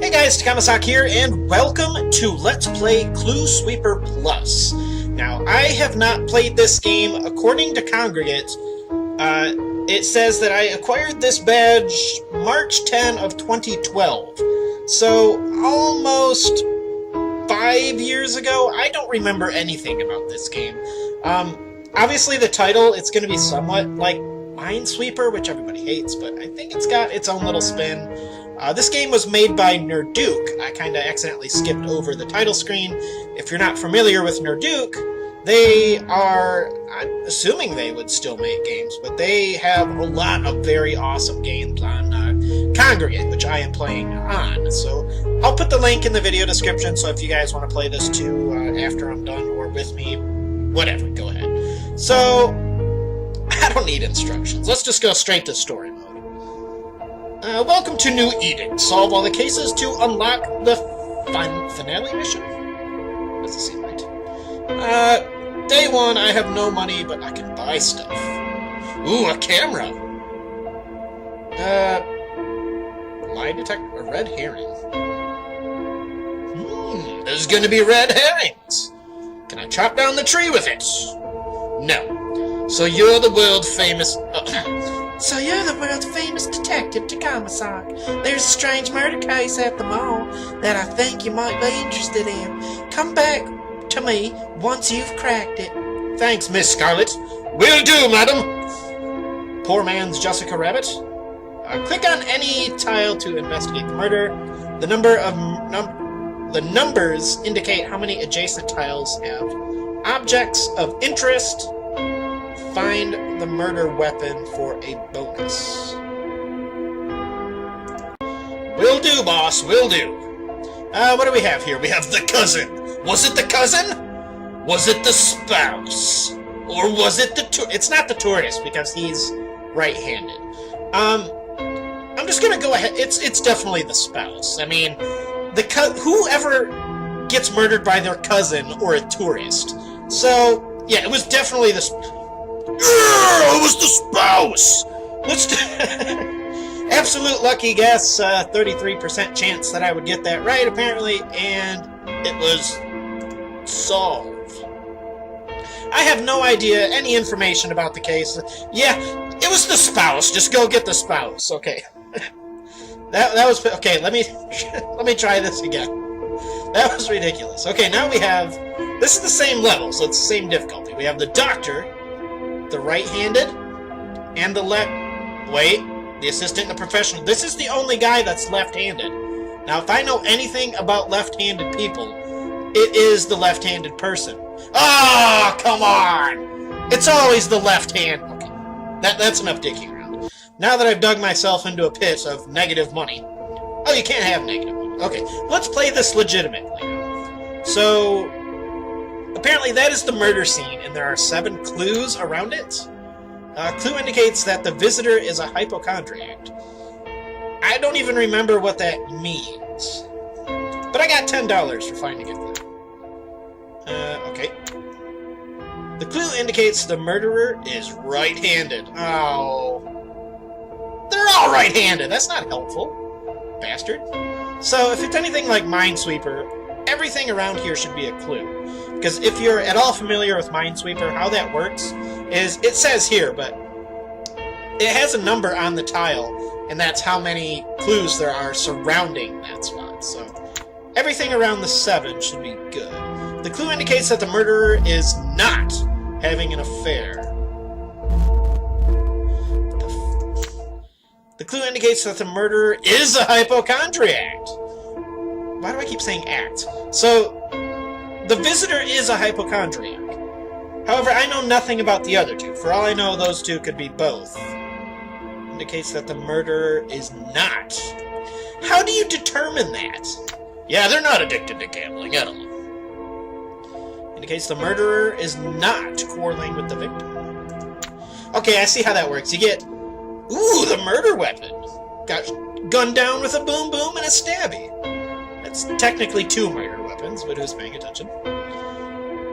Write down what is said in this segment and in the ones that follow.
Hey guys, Takahmasak here, and welcome to Let's Play Cluesweeper Plus. Now, I have not played this game. According to Congregate, it says that I acquired this badge March 10 of 2012. So, almost 5 years ago. I don't remember anything about this game. Obviously the title, it's going to be somewhat like Minesweeper, which everybody hates, but I think it's got its own little spin. This game was made by Nerduke. I kind of accidentally skipped over the title screen. If you're not familiar with Nerduke, they are, I'm assuming they would still make games, but they have a lot of very awesome games on Congregate, which I am playing on. So I'll put the link in the video description, so if you guys want to play this too after I'm done or with me, whatever, go ahead. So, I don't need instructions. Let's just go straight to story mode. Welcome to New Eden. Solve all the cases to unlock the finale mission? Doesn't seem right. Day one, I have no money, but I can buy stuff. Ooh, a camera. Lie detector, a red herring. There's gonna be red herrings. Can I chop down the tree with it? No. So you're the world famous... So you're the world-famous detective, Takahmasak. There's a strange murder case at the mall that I think you might be interested in. Come back to me once you've cracked it. Thanks, Miss Scarlet. Will do, madam. Poor man's Jessica Rabbit. Click on any tile to investigate the murder. The the numbers indicate how many adjacent tiles have objects of interest. Find the murder weapon for a bonus. Will do, boss, will do. What do we have here? We have the cousin. Was it the cousin? Was it the spouse? Or was it the It's not the tourist, because he's right-handed. I'm just gonna go ahead. It's definitely the spouse. I mean, whoever gets murdered by their cousin or a tourist. So, yeah, it was definitely the... It was the spouse! Let's do... Absolute lucky guess, 33% chance that I would get that right, apparently, and it was solved. I have no idea, any information about the case. Yeah, it was the spouse. Just go get the spouse. Okay. that was... Okay, let me try this again. That was ridiculous. Okay, now we have... This is the same level, so it's the same difficulty. We have the doctor... the right-handed, and the the assistant and the professional. This is the only guy that's left-handed. Now, if I know anything about left-handed people, it is the left-handed person. Oh, come on! It's always the left hand. Okay, that's enough digging around. Now that I've dug myself into a pit of negative money. Oh, you can't have negative money. Okay, let's play this legitimately. So... apparently that is the murder scene, and there are 7 clues around it. Clue indicates that the visitor is a hypochondriac. I don't even remember what that means. But I got $10 for finding a clue. Okay. The clue indicates the murderer is right-handed. Oh. They're all right-handed. That's not helpful. Bastard. So, if it's anything like Minesweeper, everything around here should be a clue. Because if you're at all familiar with Minesweeper, how that works is, it says here, but it has a number on the tile, and that's how many clues there are surrounding that spot. So everything around the 7 should be good. The clue indicates that the murderer is not having an affair. The clue indicates that the murderer is a hypochondriac. Why do I keep saying act? So, the visitor is a hypochondriac. However, I know nothing about the other 2. For all I know, those 2 could be both. Indicates that the murderer is not. How do you determine that? Yeah, they're not addicted to gambling. I don't know. Indicates the murderer is not quarreling with the victim. Okay, I see how that works. You get... Ooh, the murder weapon. Got gunned down with a boom boom and a stabby. It's technically 2 murder weapons, but who's paying attention?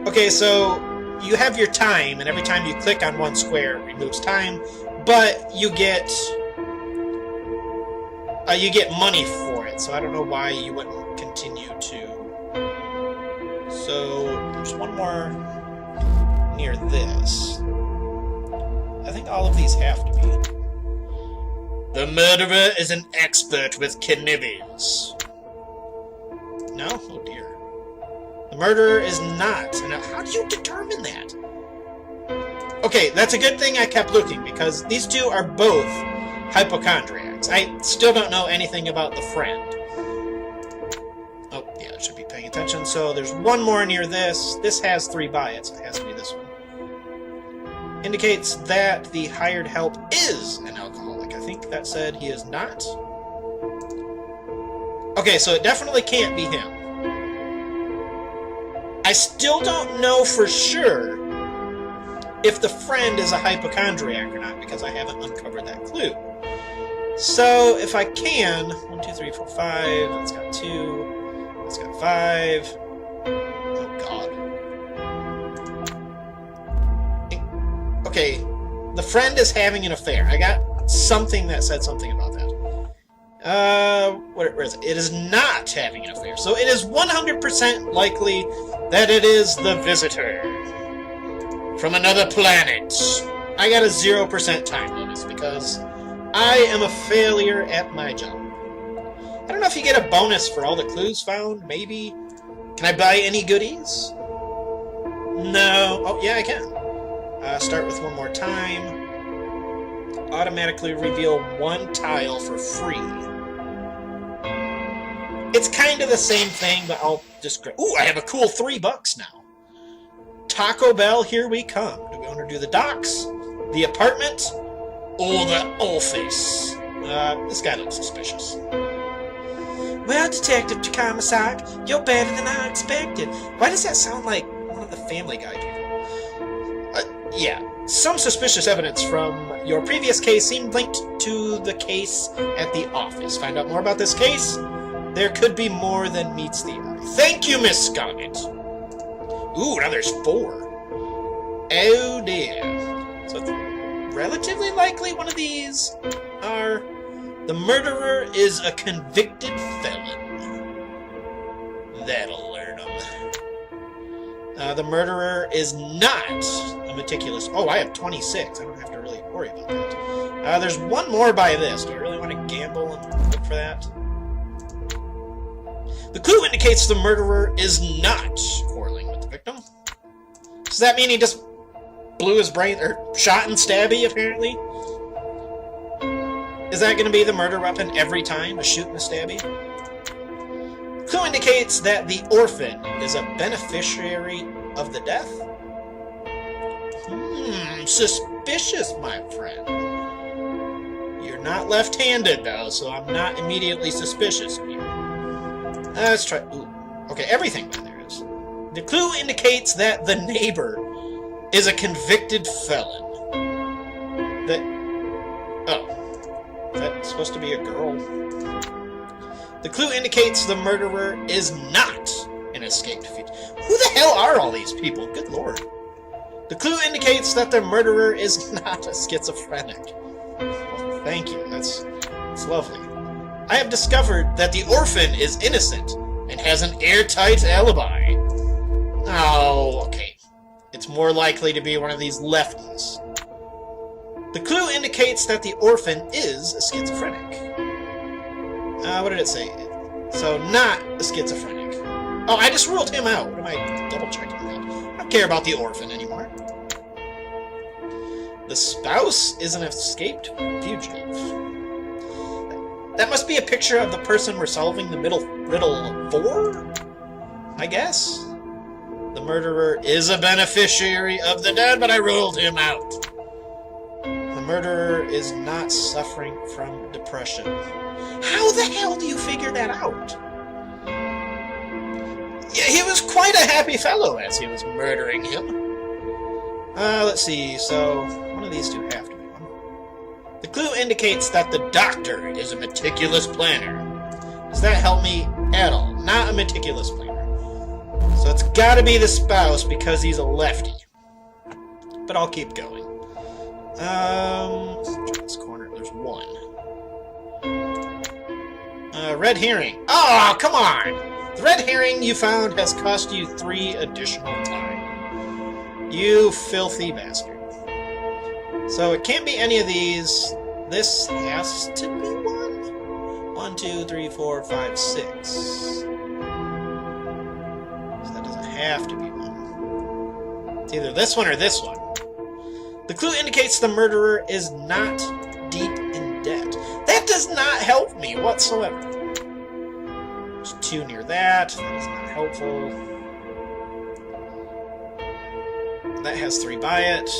Okay, so you have your time, and every time you click on one square, it removes time, but you get money for it. it, so I don't know why you wouldn't continue to. So, there's one more near this. I think all of these have to be. The murderer is an expert with cannibals. No? Oh dear. The murderer is not. Now, how do you determine that? Okay, that's a good thing I kept looking, because these two are both hypochondriacs. I still don't know anything about the friend. Oh, yeah, I should be paying attention. So there's one more near this. This has 3 by it, so it has to be this one. Indicates that the hired help is an alcoholic. I think that said he is not. Okay, so it definitely can't be him. I still don't know for sure if the friend is a hypochondriac or not, because I haven't uncovered that clue. So, if I can... 1, 2, 3, 4, 5... That's got 2... That's got 5... Oh, God. Okay, the friend is having an affair. I got something that said something about that. Where is it? It is not having an affair. So it is 100% likely that it is the visitor from another planet. I got a 0% time bonus because I am a failure at my job. I don't know if you get a bonus for all the clues found, maybe. Can I buy any goodies? No. Oh, yeah, I can. Start with one more time. Automatically reveal 1 tile for free. It's kind of the same thing, but I'll describe. Ooh, I have a cool $3 now. Taco Bell, here we come. Do we want to do the docks, the apartment, or the office? This guy looks suspicious. Well, Detective Takahmasak, you're better than I expected. Why does that sound like one of the Family Guy people? Yeah. Some suspicious evidence from your previous case seemed linked to the case at the office. Find out more about this case? There could be more than meets the eye. Thank you, Miss Scarlet. Ooh, now there's 4. Oh dear. So it's relatively likely one of these are... The murderer is a convicted felon. That'll learn him. The murderer is not a meticulous... Oh, I have 26. I don't have to really worry about that. There's one more by this. Do I really want to gamble and look for that? The clue indicates the murderer is not quarreling with the victim. Does that mean he just blew his brain, or shot and stabby, apparently? Is that going to be the murder weapon every time, a shoot and a stabby? The clue indicates that the orphan is a beneficiary of the death? Suspicious, my friend. You're not left-handed, though, so I'm not immediately suspicious of you. Let's try... Ooh. Okay, everything down there is. The clue indicates that the neighbor is a convicted felon. Oh. Is that supposed to be a girl? The clue indicates the murderer is not an escaped fugitive. Who the hell are all these people? Good lord. The clue indicates that the murderer is not a schizophrenic. Well, thank you. That's lovely. I have discovered that the orphan is innocent and has an airtight alibi. Oh, okay. It's more likely to be one of these lefties. The clue indicates that the orphan is a schizophrenic. What did it say? So, not a schizophrenic. Oh, I just ruled him out. What am I double-checking that? I don't care about the orphan anymore. The spouse is an escaped fugitive. That must be a picture of the person we're solving the riddle for? I guess? The murderer is a beneficiary of the dead, but I ruled him out. The murderer is not suffering from depression. How the hell do you figure that out? Yeah, he was quite a happy fellow as he was murdering him. Let's see, so one of these two have to be one. The clue indicates that the doctor is a meticulous planner. Does that help me at all? Not a meticulous planner. So it's gotta be the spouse because he's a lefty. But I'll keep going. Let's check this corner. There's one. Red herring. Oh, come on! The red herring you found has cost you 3 additional time. You filthy bastard. So it can't be any of these. This has to be one. 1, 2, 3, 4, 5, 6. So that doesn't have to be one. It's either this one or this one. The clue indicates the murderer is not deep in debt. That does not help me whatsoever. There's 2 near that. That is not helpful. That has 3 by it.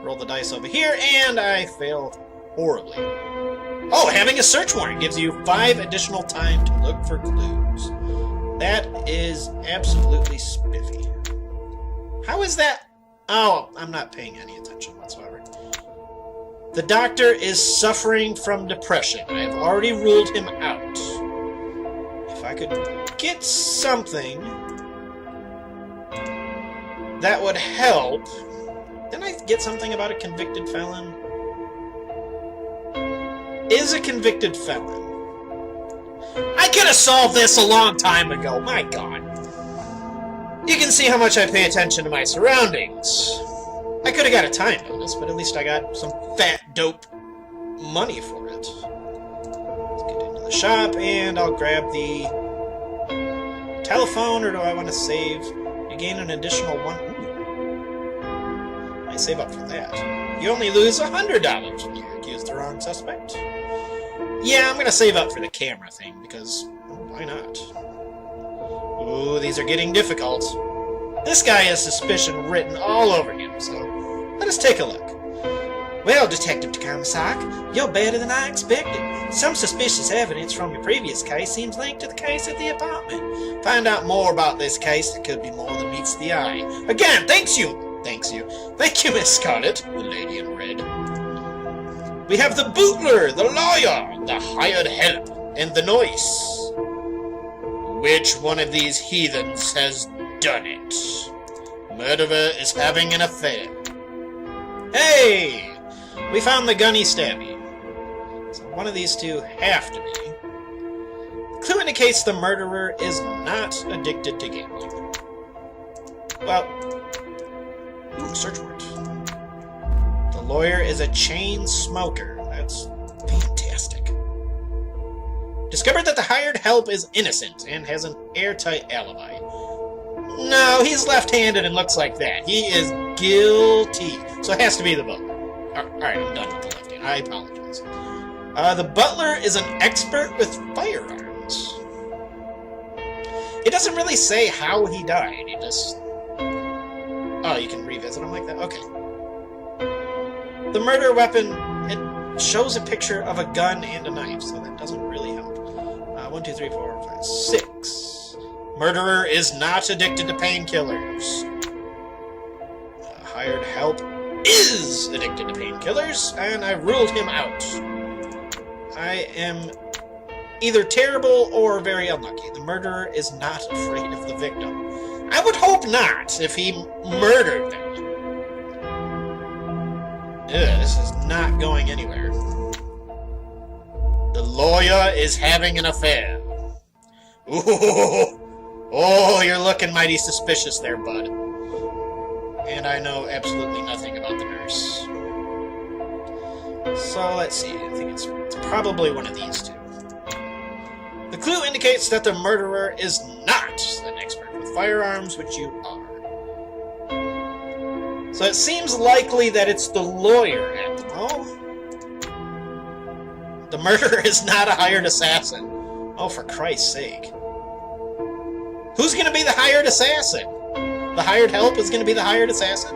Roll the dice over here, and I fail horribly. Oh, having a search warrant gives you 5 additional time to look for clues. That is absolutely spiffy. How is that? Oh, I'm not paying any attention whatsoever. The doctor is suffering from depression. I've already ruled him out. If I could get something that would help. Didn't I get something about a convicted felon? Is a convicted felon. I could have solved this a long time ago, my god. You can see how much I pay attention to my surroundings. I could have got a time bonus, but at least I got some fat, dope money for it. Let's get into the shop, and I'll grab the telephone, or do I want to save? You gain an additional 1. I save up for that. You only lose $100 when you accuse the wrong suspect. Yeah, I'm gonna save up for the camera thing, because why not? Ooh, these are getting difficult. This guy has suspicion written all over him, so let us take a look. Well, Detective Takahmasak, you're better than I expected. Some suspicious evidence from your previous case seems linked to the case at the apartment. Find out more about this case. There could be more than meets the eye. Again, thank you, Miss Scarlet, the lady in red. We have the butler, the lawyer, the hired help, and the nurse. Which one of these heathens has done it? Murderer is having an affair. Hey! We found the gunny stabby. So one of these two have to be. The clue indicates the murderer is not addicted to gambling. Well, ooh, search warrant. The lawyer is a chain smoker. That's fantastic. Discovered that the hired help is innocent and has an airtight alibi. No, he's left-handed and looks like that. He is guilty. So it has to be the butler. Alright, I'm done with the left hand. I apologize. The butler is an expert with firearms. It doesn't really say how he died. He just... Oh, you can revisit him like that? Okay. The murder weapon, it shows a picture of a gun and a knife, so that doesn't really help. 1, 2, 3, 4, 5, 6. Murderer is not addicted to painkillers. Hired help is addicted to painkillers, and I ruled him out. I am either terrible or very unlucky. The murderer is not afraid of the victim. I would hope not, if he murdered them. This is not going anywhere. The lawyer is having an affair. Ooh. Oh, you're looking mighty suspicious there, bud. And I know absolutely nothing about the nurse. So, let's see. I think it's probably one of these two. The clue indicates that the murderer is not an expert with firearms, which you are. So it seems likely that it's the lawyer at the moment. The murderer is not a hired assassin. Oh, for Christ's sake. Who's going to be the hired assassin? The hired help is going to be the hired assassin?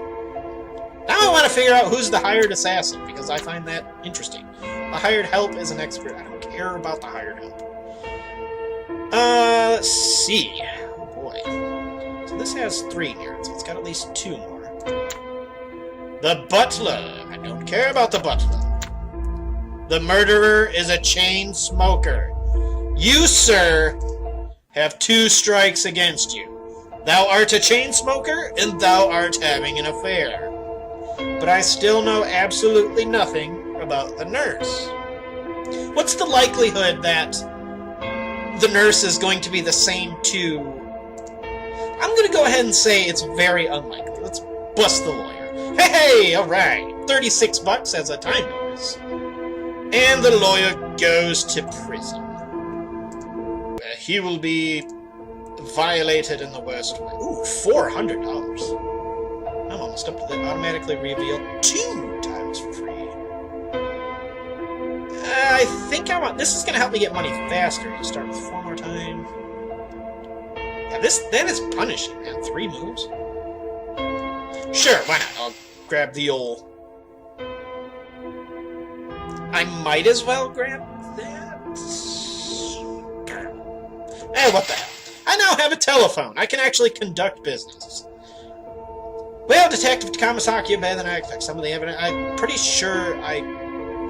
Now I want to figure out who's the hired assassin, because I find that interesting. The hired help is an expert. I don't care about the hired help. Let's see. Oh boy. So this has 3 here, so it's got at least 2 more. The butler. I don't care about the butler. The murderer is a chain smoker. You, sir, have 2 strikes against you. Thou art a chain smoker, and thou art having an affair. But I still know absolutely nothing about the nurse. What's the likelihood that the nurse is going to be the same two? I'm going to go ahead and say it's very unlikely. Let's bust the lawyer. Hey, alright. 36 bucks as a time bonus. And the lawyer goes to prison. Where he will be violated in the worst way. Ooh, $400. I'm almost up to the automatically revealed 2 times for free. I think I want... This is going to help me get money faster. You start with 4 more times. Yeah, that is punishing, man. 3 moves. Sure, why not? I'll grab the old... I might as well grab that. Eh, what the hell? I now have a telephone. I can actually conduct business. Well, Detective Takahmasak, you're better than I expect. Some of the evidence... I'm pretty sure I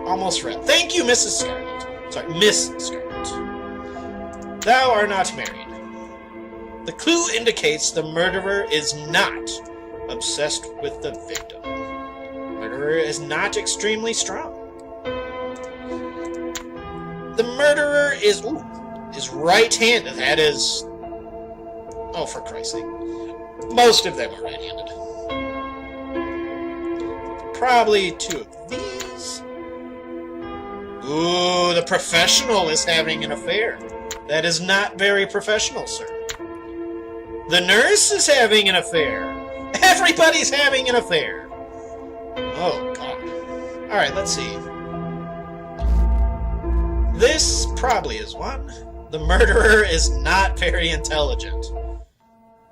almost read. Thank you, Mrs. Scarlet. Sorry, Miss Scarlet. Thou art not married. The clue indicates the murderer is not obsessed with the victim. The murderer is not extremely strong. The murderer is right-handed. That is... Oh, for Christ's sake. Most of them are right-handed. Probably 2 of these. Ooh, the professional is having an affair. That is not very professional, sir. The nurse is having an affair. Everybody's having an affair. Oh, God. Alright, let's see. This probably is one. The murderer is not very intelligent.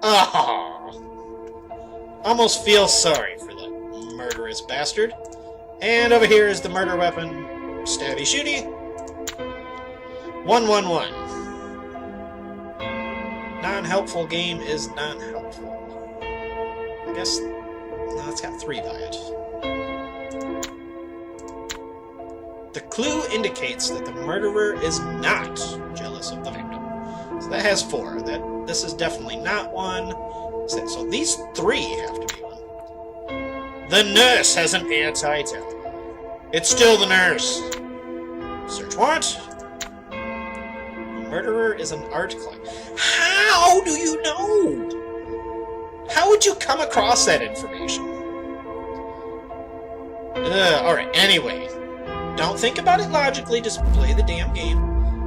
Oh. Almost feel sorry for the murderous bastard. And over here is the murder weapon. Stabby shooty. 111. Non-helpful game is non-helpful. I guess... No, it's got 3 by it. The clue indicates that the murderer is not jealous of the victim. So that has 4. This is definitely not one. So these 3 have to be one. The nurse has an airtight alibi. It's still the nurse. Search warrant. The murderer is an art collector. How do you know? How would you come across that information? Alright, anyway. Don't think about it logically, just play the damn game.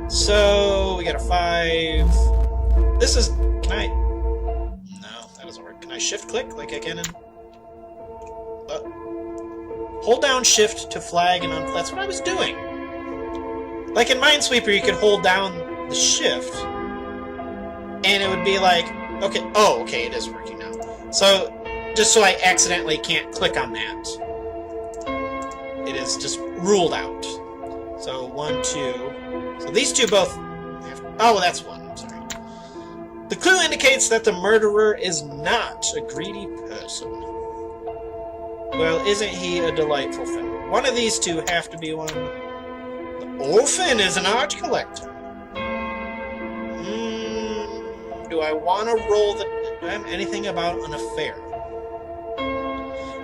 So, we got a 5. This is... Can I... No, that doesn't work. Can I shift-click like I can in... Hold down shift to flag and that's what I was doing. Like in Minesweeper, you could hold down the shift, and it would be like... Okay, oh, okay, it is working now. So, just so I accidentally can't click on that. It is just ruled out. So, 1, 2... So these 2 both... Oh, well, that's 1. I'm sorry. The clue indicates that the murderer is not a greedy person. Well, isn't he a delightful fellow? One of these 2 have to be one. The orphan is an art collector. Do I want to roll the... Do I have anything about an affair?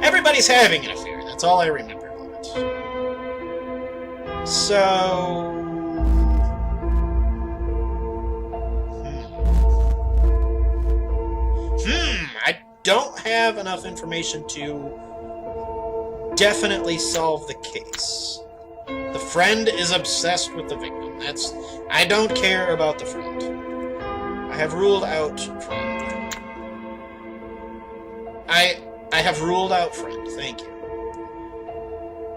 Everybody's having an affair. That's all I remember of it. So... I don't have enough information to definitely solve the case. The friend is obsessed with the victim. That's... I don't care about the friend. I have ruled out friend. I have ruled out friend. Thank you.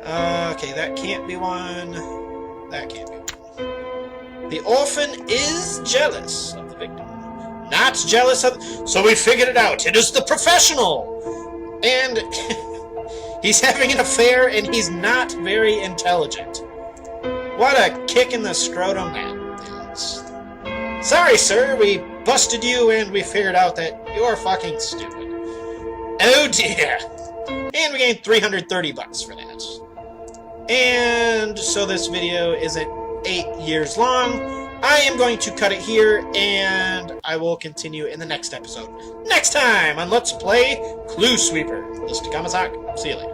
Okay, that can't be one. That can't be one. The orphan is jealous of the victim. Not jealous of... So we figured it out. It is the professional! And he's having an affair and he's not very intelligent. What a kick in the scrotum that is. Sorry, sir, we busted you and we figured out that you're fucking stupid. Oh dear. And we gained 330 bucks for that. And so this video isn't 8 years long. I am going to cut it here, and I will continue in the next episode. Next time on Let's Play Cluesweeper. This is Takahmasak. See you later.